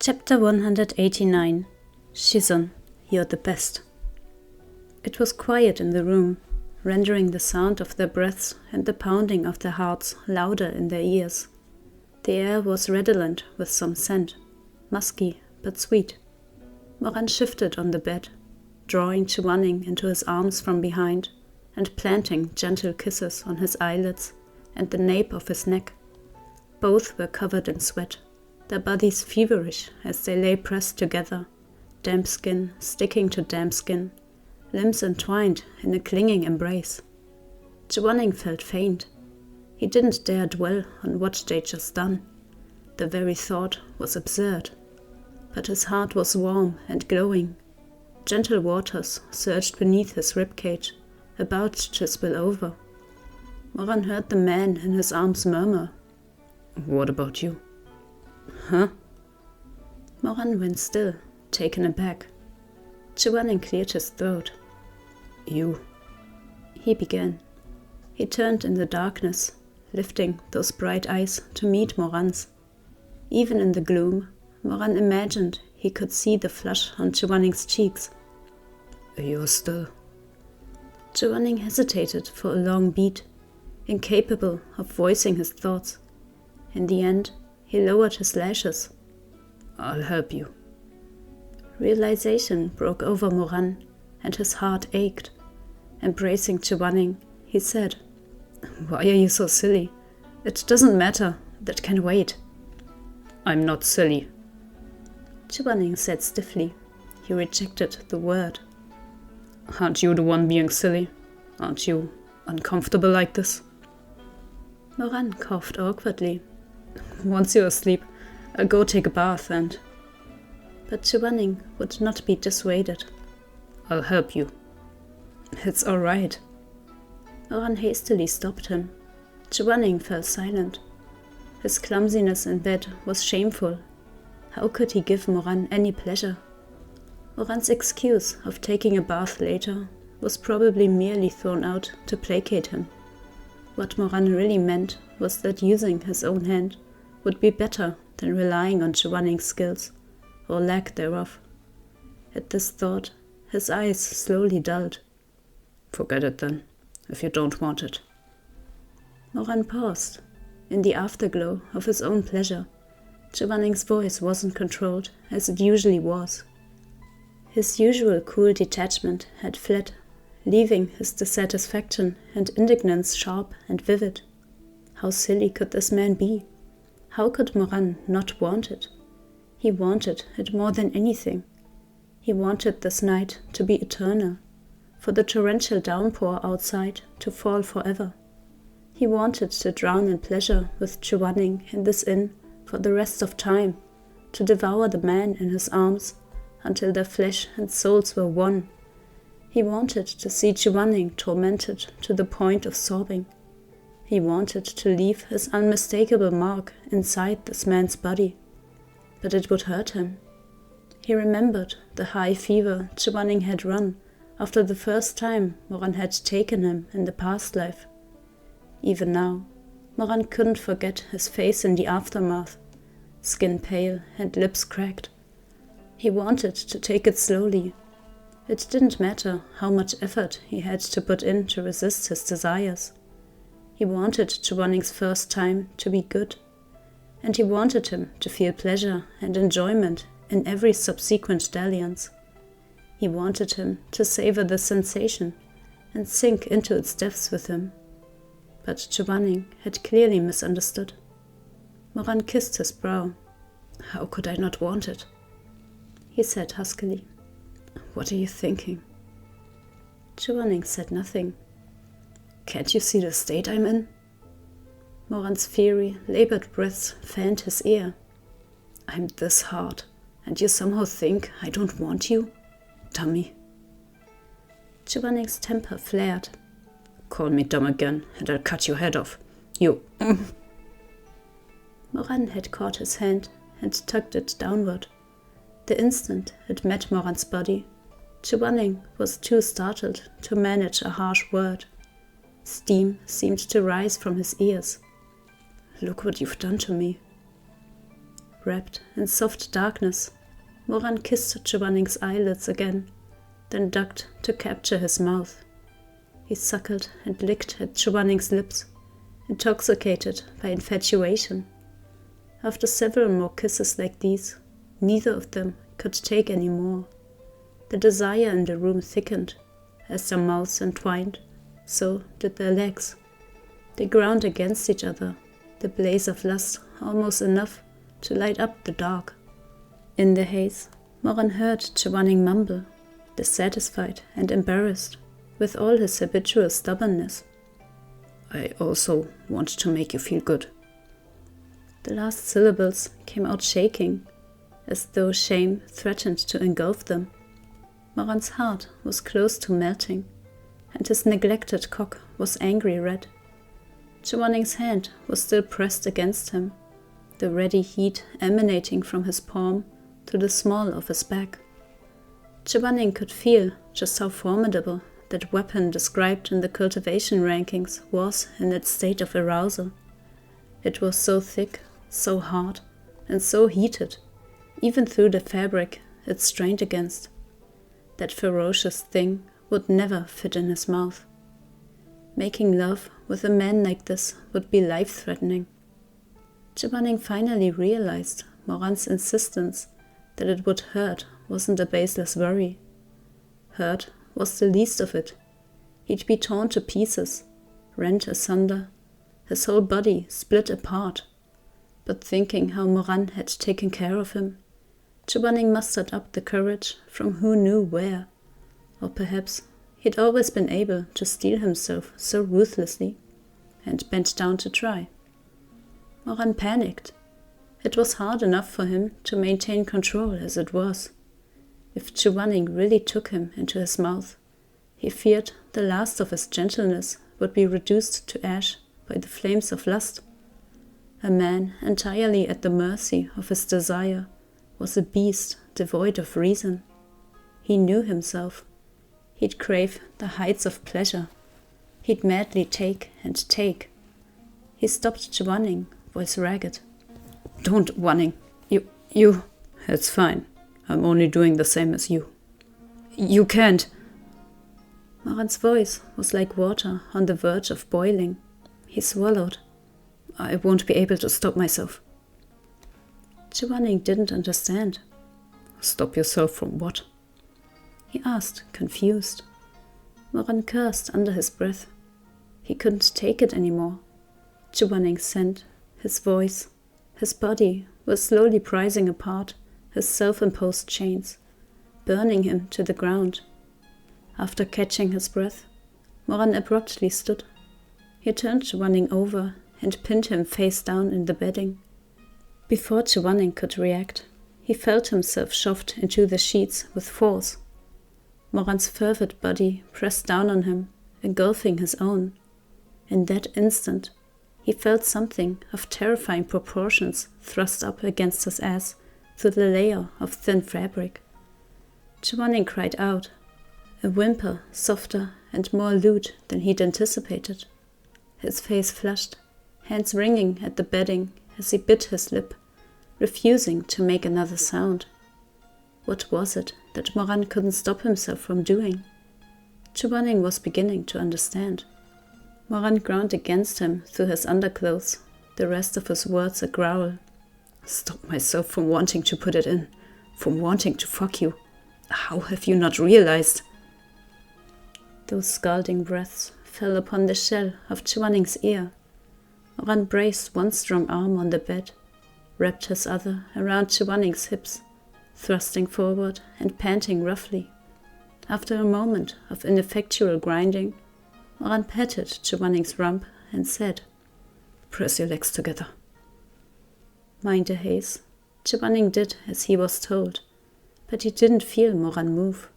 Chapter 189. Shizun, you're the best. It was quiet in the room, rendering the sound of their breaths and the pounding of their hearts louder in their ears. The air was redolent with some scent, musky but sweet. Moran shifted on the bed, drawing Chu Wanning into his arms from behind and planting gentle kisses on his eyelids and the nape of his neck. Both were covered in sweat, their bodies feverish as they lay pressed together, damp skin sticking to damp skin, limbs entwined in a clinging embrace. Chu Wanning felt faint. He didn't dare dwell on what they'd just done. The very thought was absurd. But his heart was warm and glowing. Gentle waters surged beneath his ribcage, about to spill over. Moran heard the man in his arms murmur, "What about you?" "Huh?" Moran went still, taken aback. Chu Wanning cleared his throat. "You," he began. He turned in the darkness, lifting those bright eyes to meet Moran's. Even in the gloom, Moran imagined he could see the flush on Chu Wanning's cheeks. "You're still..." Chu Wanning hesitated for a long beat, incapable of voicing his thoughts. In the end, he lowered his lashes. "I'll help you." Realization broke over Moran, and his heart ached. Embracing Chu Wanning, he said, "Why are you so silly? It doesn't matter. That can wait." "I'm not silly." Chu Wanning said stiffly. He rejected the word. "Aren't you the one being silly? Aren't you uncomfortable like this?" Moran coughed awkwardly. "Once you're asleep, I'll go take a bath and..." But Chu Wanning would not be dissuaded. "I'll help you." "It's all right." Moran hastily stopped him. Chu Wanning fell silent. His clumsiness in bed was shameful. How could he give Moran any pleasure? Moran's excuse of taking a bath later was probably merely thrown out to placate him. What Moran really meant was that using his own hand would be better than relying on Chu Wanning's skills, or lack thereof. At this thought, his eyes slowly dulled. "Forget it then, if you don't want it." Moran paused. In the afterglow of his own pleasure, Chu Wanning's voice wasn't controlled as it usually was. His usual cool detachment had fled, leaving his dissatisfaction and indignance sharp and vivid. How silly could this man be? How could Moran not want it? He wanted it more than anything. He wanted this night to be eternal, for the torrential downpour outside to fall forever. He wanted to drown in pleasure with Chu Wanning in this inn for the rest of time, to devour the man in his arms until their flesh and souls were one. He wanted to see Chu Wanning tormented to the point of sobbing. He wanted to leave his unmistakable mark inside this man's body. But it would hurt him. He remembered the high fever Chu Wanning had run after the first time Moran had taken him in the past life. Even now, Moran couldn't forget his face in the aftermath, skin pale and lips cracked. He wanted to take it slowly. It didn't matter how much effort he had to put in to resist his desires. He wanted Chu Wanning's first time to be good, and he wanted him to feel pleasure and enjoyment in every subsequent dalliance. He wanted him to savor the sensation and sink into its depths with him. But Chu Wanning had clearly misunderstood. Moran kissed his brow. "How could I not want it?" he said huskily. "What are you thinking?" Chu Wanning said nothing. "Can't you see the state I'm in?" Moran's fiery, labored breaths fanned his ear. "I'm this hard, and you somehow think I don't want you? Dummy." Chu Wanning's temper flared. "Call me dumb again, and I'll cut your head off. You..." Moran had caught his hand and tugged it downward. The instant it met Moran's body, Chu Wanning was too startled to manage a harsh word. Steam seemed to rise from his ears. "Look what you've done to me." Wrapped in soft darkness, Moran kissed Chu Wanning's eyelids again, then ducked to capture his mouth. He suckled and licked at Chu Wanning's lips, intoxicated by infatuation. After several more kisses like these, neither of them could take any more. The desire in the room thickened. As their mouths entwined, so did their legs. They ground against each other, the blaze of lust almost enough to light up the dark. In the haze, Moran heard Chu Wanning mumble, dissatisfied and embarrassed, with all his habitual stubbornness. I also want to make you feel good. The last syllables came out shaking, as though shame threatened to engulf them. Moran's heart was close to melting, and his neglected cock was angry red. Chu Wanning's hand was still pressed against him, the ready heat emanating from his palm to the small of his back. Chu Wanning could feel just how formidable that weapon described in the cultivation rankings was in its state of arousal. It was so thick, so hard, and so heated, even through the fabric it strained against. That ferocious thing would never fit in his mouth. Making love with a man like this would be life-threatening. Chu Wanning finally realized Moran's insistence that it would hurt wasn't a baseless worry. Hurt was the least of it. He'd be torn to pieces, rent asunder, his whole body split apart. But thinking how Moran had taken care of him, Chu Wanning mustered up the courage from who knew where. Or perhaps he'd always been able to steel himself so ruthlessly, and bent down to try. Moran panicked. It was hard enough for him to maintain control as it was. If Chu Wanning really took him into his mouth, he feared the last of his gentleness would be reduced to ash by the flames of lust. A man entirely at the mercy of his desire was a beast devoid of reason. He knew himself. He'd crave the heights of pleasure. He'd madly take and take. He stopped Chu Wanning, voice ragged. Don't, Wanning. You... It's fine. I'm only doing the same as you. You can't. Moran's voice was like water on the verge of boiling. He swallowed. I won't be able to stop myself. Chu Wanning didn't understand. Stop yourself from what? He asked, confused. Moran cursed under his breath. He couldn't take it anymore. Chu Wanning's scent, his voice, his body were slowly prising apart his self-imposed chains, burning him to the ground. After catching his breath, Moran abruptly stood. He turned Chu Wanning over and pinned him face down in the bedding. Before Chu Wanning could react, he felt himself shoved into the sheets with force. Moran's fervid body pressed down on him, engulfing his own. In that instant, he felt something of terrifying proportions thrust up against his ass through the layer of thin fabric. Chu Wanning cried out, a whimper softer and more lewd than he'd anticipated. His face flushed, hands wringing at the bedding as he bit his lip, refusing to make another sound. What was it that Moran couldn't stop himself from doing? Chu Wanning was beginning to understand. Moran ground against him through his underclothes, the rest of his words a growl. Stop myself from wanting to put it in, from wanting to fuck you. How have you not realized? Those scalding breaths fell upon the shell of Chu Wanning's ear. Moran braced one strong arm on the bed, wrapped his other around Chu Wanning's hips, thrusting forward and panting roughly. After a moment of ineffectual grinding, Moran patted Chu Wanning's rump and said, Press your legs together. Mind the haze. Chu Wanning did as he was told, but he didn't feel Moran move.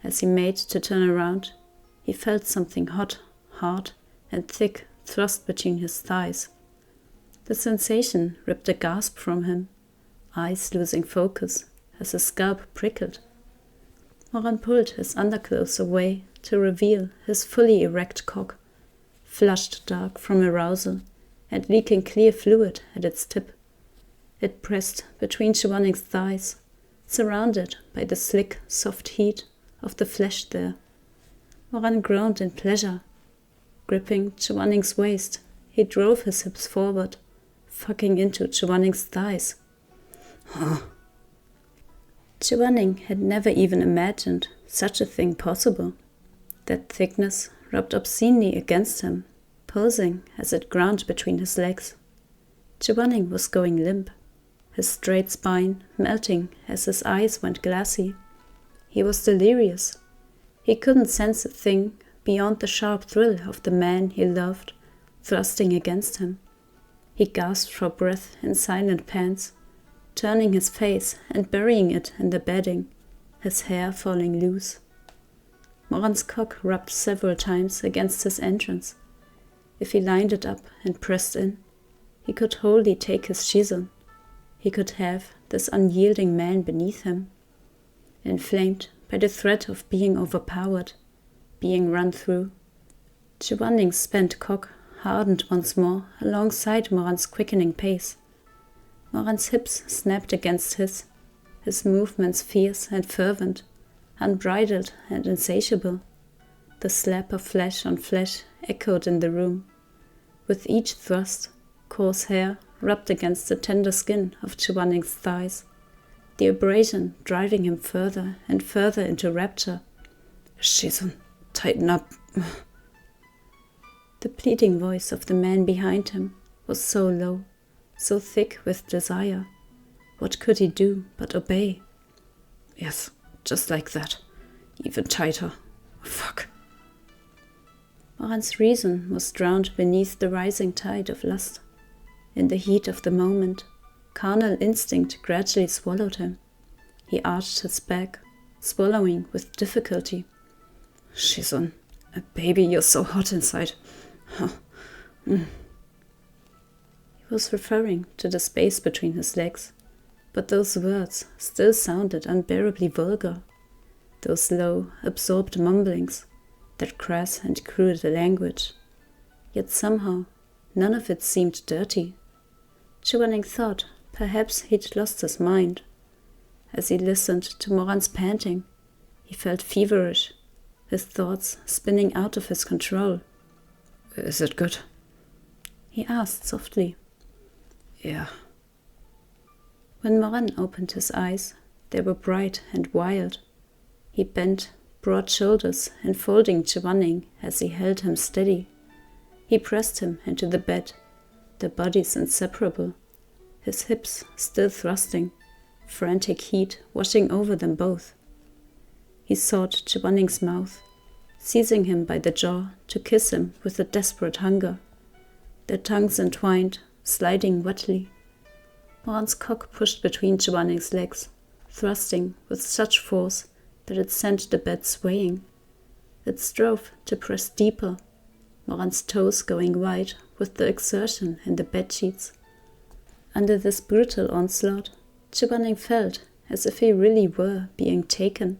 As he made to turn around, he felt something hot, hard, and thick thrust between his thighs. The sensation ripped a gasp from him, eyes losing focus as his scalp prickled. Moran pulled his underclothes away to reveal his fully erect cock, flushed dark from arousal and leaking clear fluid at its tip. It pressed between Chu Wanning's thighs, surrounded by the slick, soft heat of the flesh there. Moran groaned in pleasure. Gripping Chu Wanning's waist, he drove his hips forward, fucking into Chu Wanning's thighs. Chu Wanning had never even imagined such a thing possible. That thickness rubbed obscenely against him, pulsing as it ground between his legs. Chu Wanning was going limp, his straight spine melting as his eyes went glassy. He was delirious. He couldn't sense a thing beyond the sharp thrill of the man he loved thrusting against him. He gasped for breath in silent pants, turning his face and burying it in the bedding, his hair falling loose. Moran's cock rubbed several times against his entrance. If he lined it up and pressed in, he could wholly take his Shizun. He could have this unyielding man beneath him. Inflamed by the threat of being overpowered, being run through, Chu Wanning's spent cock hardened once more alongside Moran's quickening pace. Moran's hips snapped against his movements fierce and fervent, unbridled and insatiable. The slap of flesh on flesh echoed in the room. With each thrust, coarse hair rubbed against the tender skin of Chu Wanning's thighs, the abrasion driving him further and further into rapture. "Shizun, tighten up." The pleading voice of the man behind him was so low, so thick with desire. What could he do but obey? "Yes, just like that. Even tighter. Fuck." Moran's reason was drowned beneath the rising tide of lust. In the heat of the moment, carnal instinct gradually swallowed him. He arched his back, swallowing with difficulty. "Shizun, baby, you're so hot inside." He was referring to the space between his legs, but those words still sounded unbearably vulgar. Those low, absorbed mumblings, that crass and crude language. Yet somehow, none of it seemed dirty. Chu Wanning thought perhaps he'd lost his mind. As he listened to Moran's panting, he felt feverish, his thoughts spinning out of his control. "Is it good?" he asked softly. "Yeah." When Moran opened his eyes, they were bright and wild. He bent, broad shoulders enfolding Chu Wanning as he held him steady. He pressed him into the bed, their bodies inseparable, his hips still thrusting, frantic heat washing over them both. He sought Chu Wanning's mouth, seizing him by the jaw to kiss him with a desperate hunger. Their tongues entwined, sliding wetly. Moran's cock pushed between Chu Wanning's legs, thrusting with such force that it sent the bed swaying. It strove to press deeper, Moran's toes going wide with the exertion in the bedsheets. Under this brutal onslaught, Chu Wanning felt as if he really were being taken.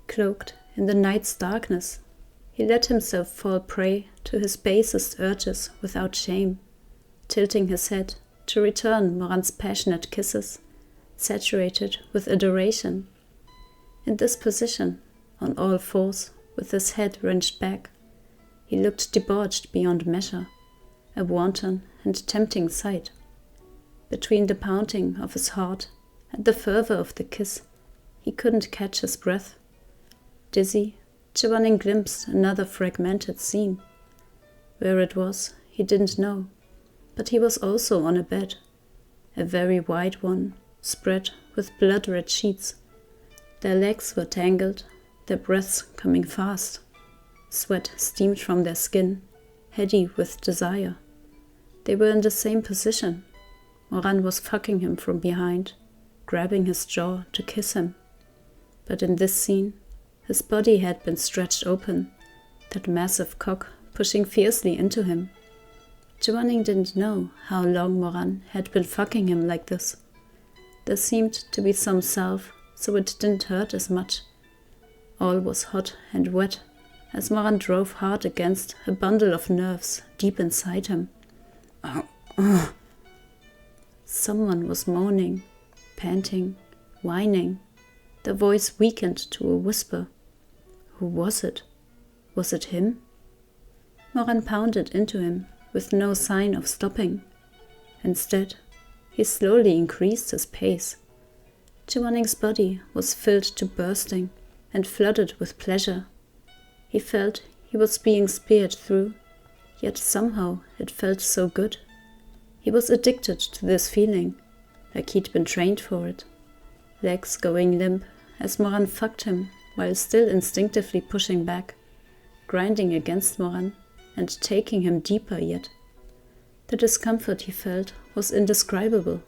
Cloaked in the night's darkness, he let himself fall prey to his basest urges without shame, tilting his head to return Moran's passionate kisses, saturated with adoration. In this position, on all fours, with his head wrenched back, he looked debauched beyond measure, a wanton and tempting sight. Between the pounding of his heart and the fervor of the kiss, he couldn't catch his breath. Dizzy, Chu Wanning glimpsed another fragmented scene. Where it was, he didn't know, but he was also on a bed, a very wide one, spread with blood-red sheets. Their legs were tangled, their breaths coming fast. Sweat steamed from their skin, heady with desire. They were in the same position. Moran was fucking him from behind, grabbing his jaw to kiss him. But in this scene, his body had been stretched open, that massive cock pushing fiercely into him. Chu Wanning didn't know how long Moran had been fucking him like this. There seemed to be some salve, so it didn't hurt as much. All was hot and wet, as Moran drove hard against a bundle of nerves deep inside him. Someone was moaning, panting, whining. The voice weakened to a whisper. Who was it? Was it him? Moran pounded into him with no sign of stopping. Instead, he slowly increased his pace. Chu Wanning's body was filled to bursting and flooded with pleasure. He felt he was being speared through, yet somehow it felt so good. He was addicted to this feeling, like he'd been trained for it. Legs going limp as Moran fucked him while still instinctively pushing back, grinding against Moran and taking him deeper yet. The discomfort he felt was indescribable.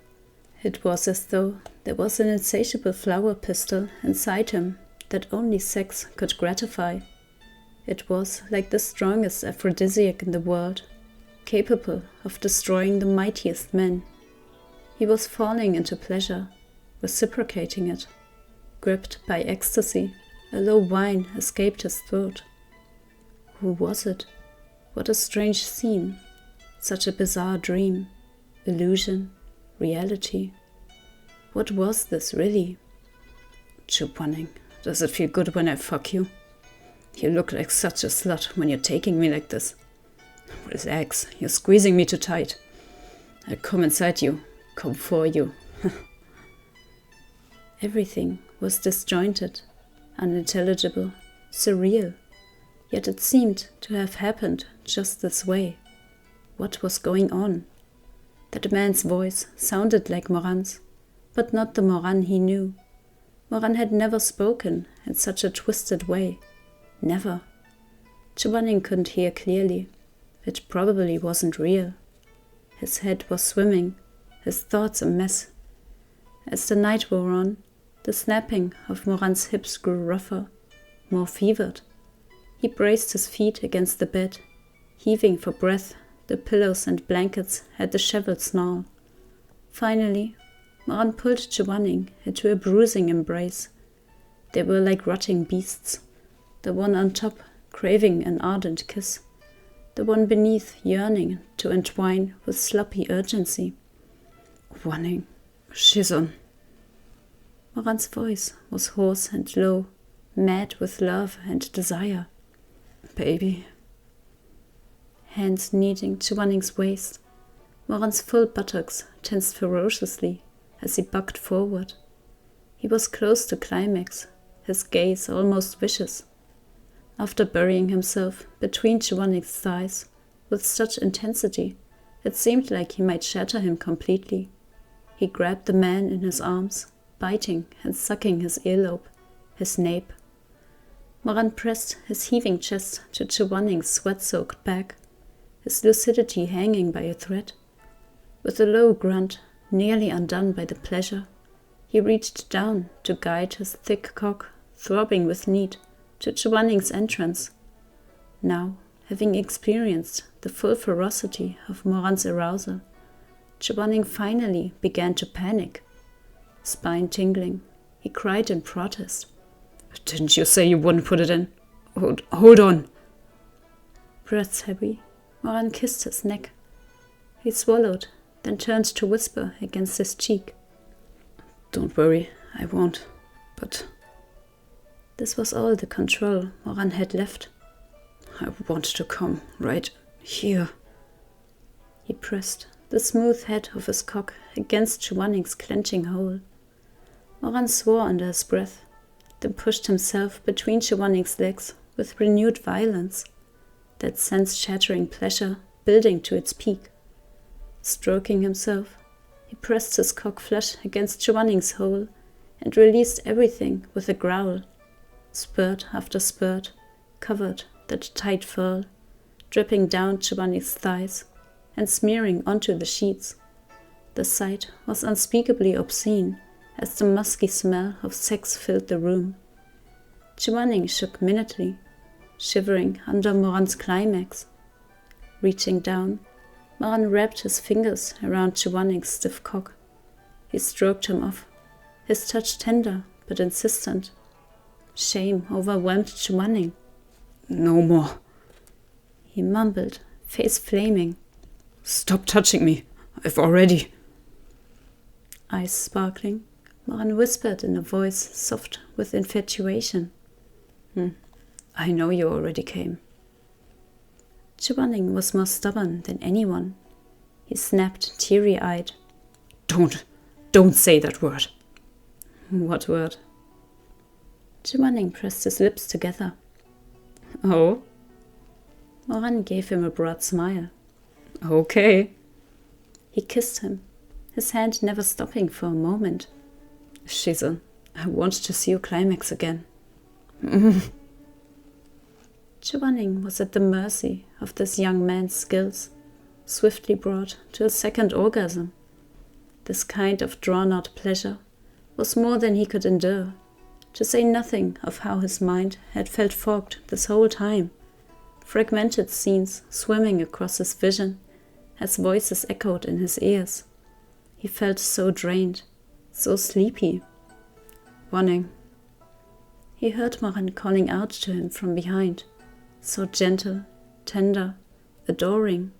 It was as though there was an insatiable flower pistil inside him that only sex could gratify. It was like the strongest aphrodisiac in the world, capable of destroying the mightiest men. He was falling into pleasure, reciprocating it. Gripped by ecstasy, a low whine escaped his throat. Who was it? What a strange scene. Such a bizarre dream. Illusion. Reality. What was this really? Chu Wanning, does it feel good when I fuck you? You look like such a slut when you're taking me like this. Relax, you're squeezing me too tight. I'll come inside you, come for you. Everything was disjointed, unintelligible, surreal, yet it seemed to have happened just this way. What was going on? That man's voice sounded like Moran's, but not the Moran he knew. Moran had never spoken in such a twisted way. Never. Chu Wanning couldn't hear clearly. It probably wasn't real. His head was swimming, his thoughts a mess. As the night wore on, the snapping of Moran's hips grew rougher, more fevered. He braced his feet against the bed, heaving for breath. The pillows and blankets had the disheveled snarl. Finally, Moran pulled Chu Wanning into a bruising embrace. They were like rotting beasts, the one on top craving an ardent kiss, the one beneath yearning to entwine with sloppy urgency. Wanning, Shizun. Moran's voice was hoarse and low, mad with love and desire. Baby. Hands kneading Chu Wanning's waist. Moran's full buttocks tensed ferociously as he bucked forward. He was close to climax, his gaze almost vicious. After burying himself between Chu Wanning's thighs with such intensity, it seemed like he might shatter him completely. He grabbed the man in his arms, biting and sucking his earlobe, his nape. Moran pressed his heaving chest to Chu Wanning's sweat-soaked back, his lucidity hanging by a thread. With a low grunt, nearly undone by the pleasure, he reached down to guide his thick cock, throbbing with need, to Chu Wanning's entrance. Now, having experienced the full ferocity of Moran's arousal, Chu Wanning finally began to panic. Spine tingling, he cried in protest. Didn't you say you wouldn't put it in? Hold on. Breaths heavy, Moran kissed his neck. He swallowed, then turned to whisper against his cheek. Don't worry, I won't, but... This was all the control Moran had left. I want to come right here. He pressed the smooth head of his cock against Chu Wanning's clenching hole. Moran swore under his breath, then pushed himself between Chu Wanning's legs with renewed violence, that sense-shattering pleasure building to its peak. Stroking himself, he pressed his cock flush against Chu Wanning's hole and released everything with a growl. Spurt after spurt covered that tight furl, dripping down Chu Wanning's thighs and smearing onto the sheets. The sight was unspeakably obscene as the musky smell of sex filled the room. Chu Wanning shook minutely, shivering under Moran's climax. Reaching down, Moran wrapped his fingers around Chu Wanning's stiff cock. He stroked him off, his touch tender but insistent. Shame overwhelmed Chu Wanning. No more, he mumbled, face flaming. Stop touching me, I've already... Eyes sparkling, Moran whispered in a voice soft with infatuation. I know you already came. Chu Wanning was more stubborn than anyone. He snapped, teary-eyed. Don't say that word. What word? Chu Wanning pressed his lips together. Oh? Moran gave him a broad smile. Okay. He kissed him, his hand never stopping for a moment. Shizun, I want to see you climax again. Chu Wanning was at the mercy of this young man's skills, swiftly brought to a second orgasm. This kind of drawn-out pleasure was more than he could endure, to say nothing of how his mind had felt fogged this whole time, fragmented scenes swimming across his vision as voices echoed in his ears. He felt so drained, so sleepy. Wanning. He heard Moran calling out to him from behind, so gentle, tender, adoring.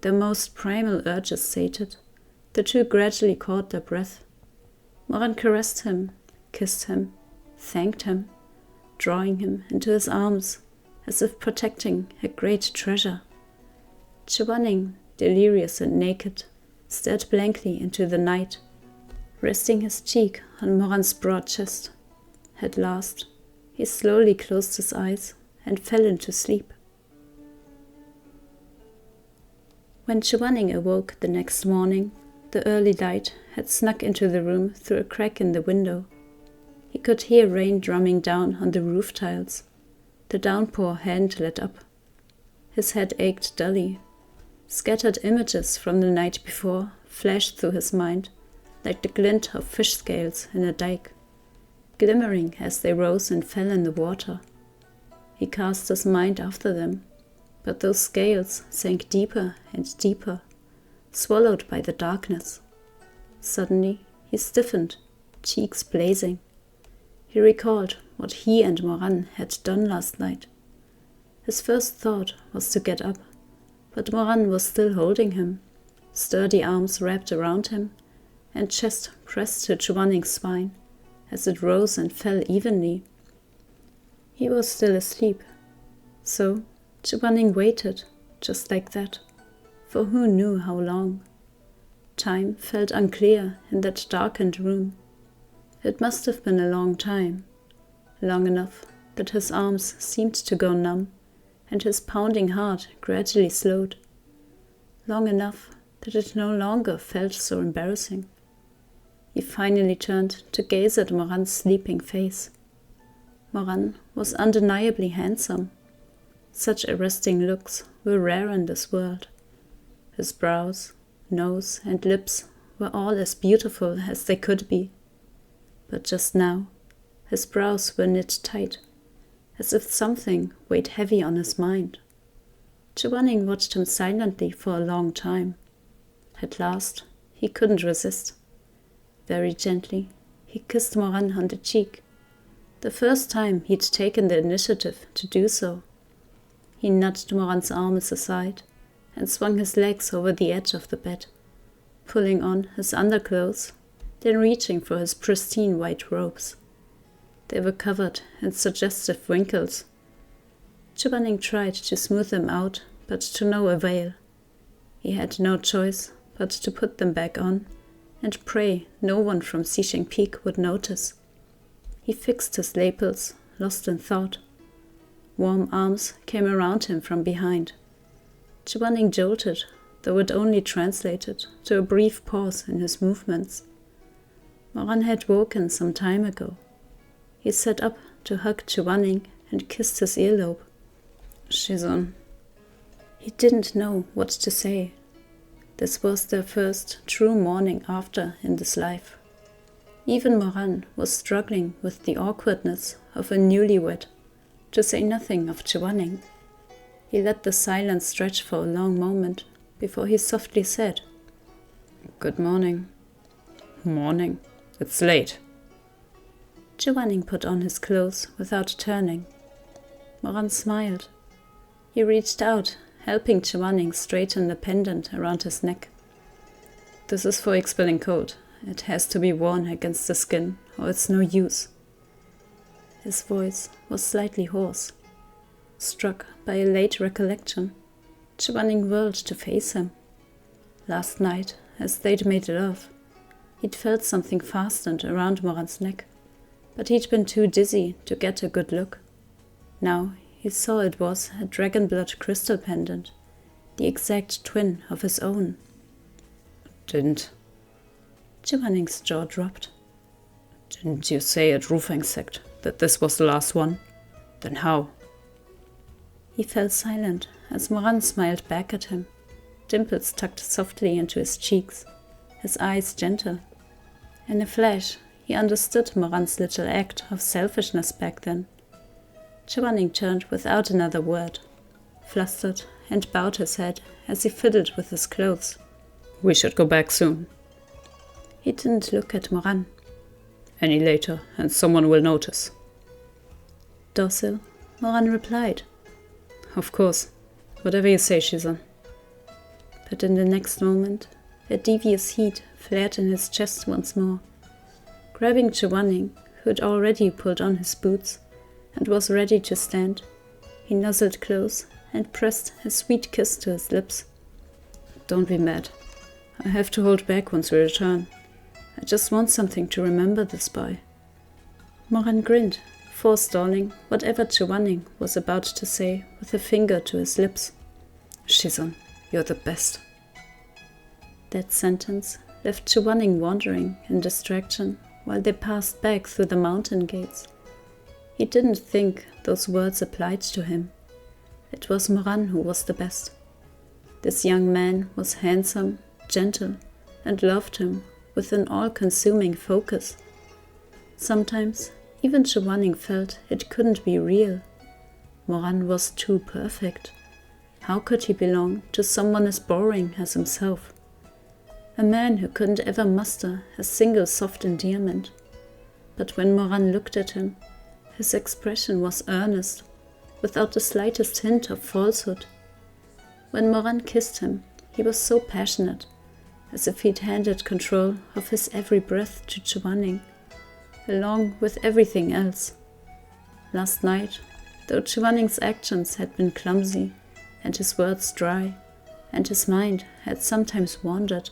Their most primal urges sated, the two gradually caught their breath. Moran caressed him, kissed him, thanked him, drawing him into his arms as if protecting a great treasure. Chu Wanning, delirious and naked, stared blankly into the night, resting his cheek on Moran's broad chest. At last, he slowly closed his eyes and fell into sleep. When Chu Wanning awoke the next morning, the early light had snuck into the room through a crack in the window. He could hear rain drumming down on the roof tiles. The downpour hadn't let up. His head ached dully. Scattered images from the night before flashed through his mind like the glint of fish scales in a dike, glimmering as they rose and fell in the water. He cast his mind after them, but those scales sank deeper and deeper, swallowed by the darkness. Suddenly he stiffened, cheeks blazing. He recalled what he and Moran had done last night. His first thought was to get up, but Moran was still holding him, sturdy arms wrapped around him, and chest pressed to Chu Wanning's spine as it rose and fell evenly. He was still asleep, so Chu Wanning waited, just like that, for who knew how long. Time felt unclear in that darkened room. It must have been a long time, long enough that his arms seemed to go numb and his pounding heart gradually slowed, long enough that it no longer felt so embarrassing. He finally turned to gaze at Moran's sleeping face. Moran was undeniably handsome. Such arresting looks were rare in this world. His brows, nose, and lips were all as beautiful as they could be. But just now, his brows were knit tight, as if something weighed heavy on his mind. Chu Wanning watched him silently for a long time. At last, he couldn't resist. Very gently, he kissed Moran on the cheek, the first time he'd taken the initiative to do so. He nudged Moran's arms aside and swung his legs over the edge of the bed, pulling on his underclothes, then reaching for his pristine white robes. They were covered in suggestive wrinkles. Chu Wanning tried to smooth them out, but to no avail. He had no choice but to put them back on and pray no one from Xixing Peak would notice. He fixed his lapels, lost in thought. Warm arms came around him from behind. Chu Wanning jolted, though it only translated to a brief pause in his movements. Moran had woken some time ago. He sat up to hug Chu Wanning and kissed his earlobe. Shizun. He didn't know what to say. This was their first true morning after in this life. Even Moran was struggling with the awkwardness of a newlywed, to say nothing of Chu Wanning. He let the silence stretch for a long moment before he softly said, "Good morning." "Morning. It's late." Chu Wanning put on his clothes without turning. Moran smiled. He reached out, helping Chu Wanning straighten the pendant around his neck. "This is for expelling cold. It has to be worn against the skin, or it's no use." His voice was slightly hoarse. Struck by a late recollection, Chu Wanning whirled to face him. Last night, as they'd made love, he'd felt something fastened around Moran's neck, but he'd been too dizzy to get a good look. Now he saw it was a dragon blood crystal pendant, the exact twin of his own. Didn't Chu Wanning's jaw dropped. you say at Rufang's sect that this was the last one? Then how? He fell silent as Moran smiled back at him, dimples tucked softly into his cheeks, his eyes gentle. In a flash, he understood Moran's little act of selfishness back then. Chu Wanning turned without another word, flustered, and bowed his head as he fiddled with his clothes. We should go back soon. He didn't look at Moran. Any later, and someone will notice. Docile, Moran replied. Of course. Whatever you say, Shizun. But in the next moment, a devious heat flared in his chest once more. Grabbing Chu Wanning, who had already pulled on his boots and was ready to stand, he nuzzled close and pressed a sweet kiss to his lips. Don't be mad. I have to hold back once we return. I just want something to remember this by. Moran grinned, forestalling whatever Chu Wanning was about to say with a finger to his lips. Shizun, you're the best. That sentence left Chu Wanning wandering in distraction while they passed back through the mountain gates. He didn't think those words applied to him. It was Moran who was the best. This young man was handsome, gentle, and loved him with an all-consuming focus. Sometimes even Chu Wanning felt it couldn't be real. Moran was too perfect. How could he belong to someone as boring as himself? A man who couldn't ever muster a single soft endearment. But when Moran looked at him, his expression was earnest, without the slightest hint of falsehood. When Moran kissed him, he was so passionate, as if he'd handed control of his every breath to Chu Wanning, along with everything else. Last night, though Chu Wanning's actions had been clumsy, and his words dry, and his mind had sometimes wandered,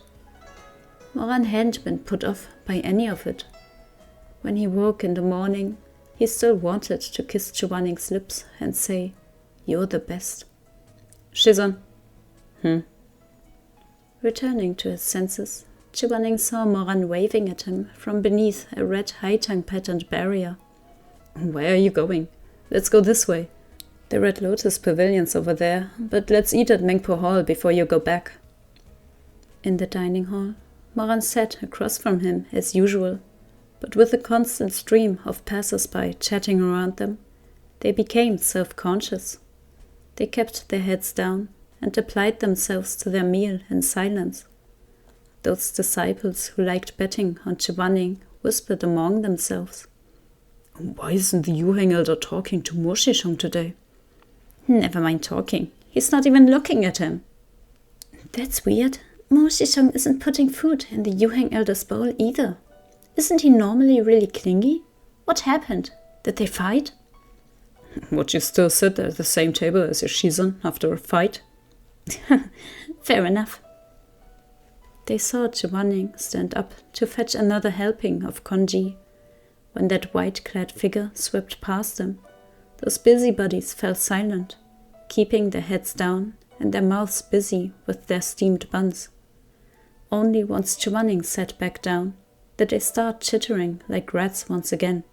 Moran hadn't been put off by any of it. When he woke in the morning, he still wanted to kiss Chu Wanning's lips and say, "You're the best." Shizun. Returning to his senses, Chu Wanning saw Moran waving at him from beneath a red high-tongue-patterned barrier. Where are you going? Let's go this way. The Red Lotus Pavilion's over there, but let's eat at Mengpo Hall before you go back. In the dining hall, Moran sat across from him as usual, but with a constant stream of passers-by chatting around them, they became self-conscious. They kept their heads down and applied themselves to their meal in silence. Those disciples who liked betting on Chu Wanning whispered among themselves. Why isn't the Yuheng elder talking to Mo Shishong today? Never mind talking. He's not even looking at him. That's weird. Mo Shishong isn't putting food in the Yuheng elder's bowl either. Isn't he normally really clingy? What happened? Did they fight? Would you still sit at the same table as your Shizun after a fight? Fair enough. They saw Chu Wanning stand up to fetch another helping of congee. When that white-clad figure swept past them, those busybodies fell silent, keeping their heads down and their mouths busy with their steamed buns. Only once Chu Wanning sat back down did they start chittering like rats once again.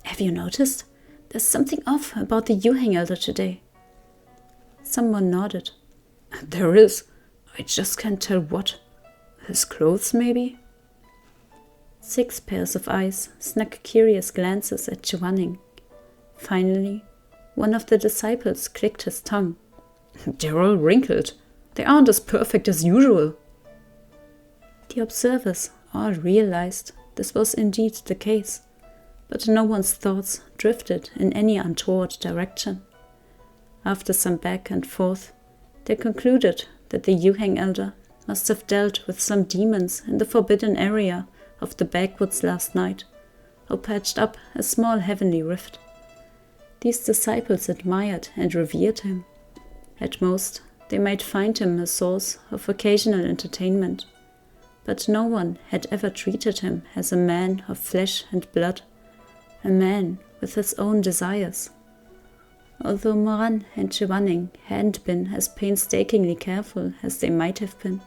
Have you noticed? There's something off about the Yuheng elder today. Someone nodded. There is. I just can't tell what. His clothes, maybe? 6 pairs of eyes snuck curious glances at Chu Wanning. Finally, one of the disciples clicked his tongue. They're all wrinkled. They aren't as perfect as usual. The observers all realized this was indeed the case, but no one's thoughts drifted in any untoward direction. After some back and forth, they concluded that the Yuheng elder must have dealt with some demons in the forbidden area of the backwoods last night, or patched up a small heavenly rift. These disciples admired and revered him. At most, they might find him a source of occasional entertainment, but no one had ever treated him as a man of flesh and blood, a man with his own desires. Although Moran and Chu Wanning hadn't been as painstakingly careful as they might have been,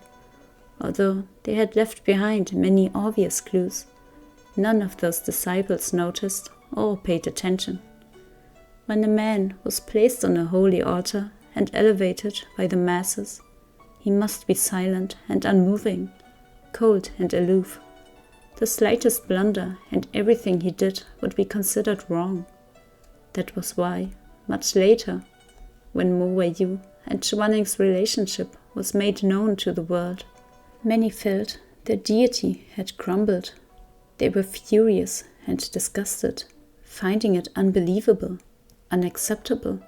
although they had left behind many obvious clues, none of those disciples noticed or paid attention. When a man was placed on a holy altar and elevated by the masses, he must be silent and unmoving, cold and aloof. The slightest blunder and everything he did would be considered wrong. That was why, much later, when Mo Wei-yu and Chu Wanning's relationship was made known to the world, many felt their deity had crumbled. They were furious and disgusted, finding it unbelievable, unacceptable.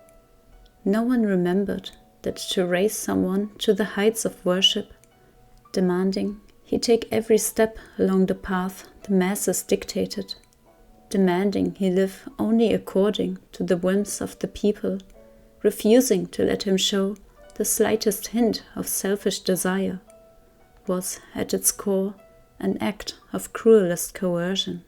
No one remembered that to raise someone to the heights of worship, demanding he take every step along the path the masses dictated, demanding he live only according to the whims of the people, refusing to let him show the slightest hint of selfish desire, was at its core an act of cruelest coercion.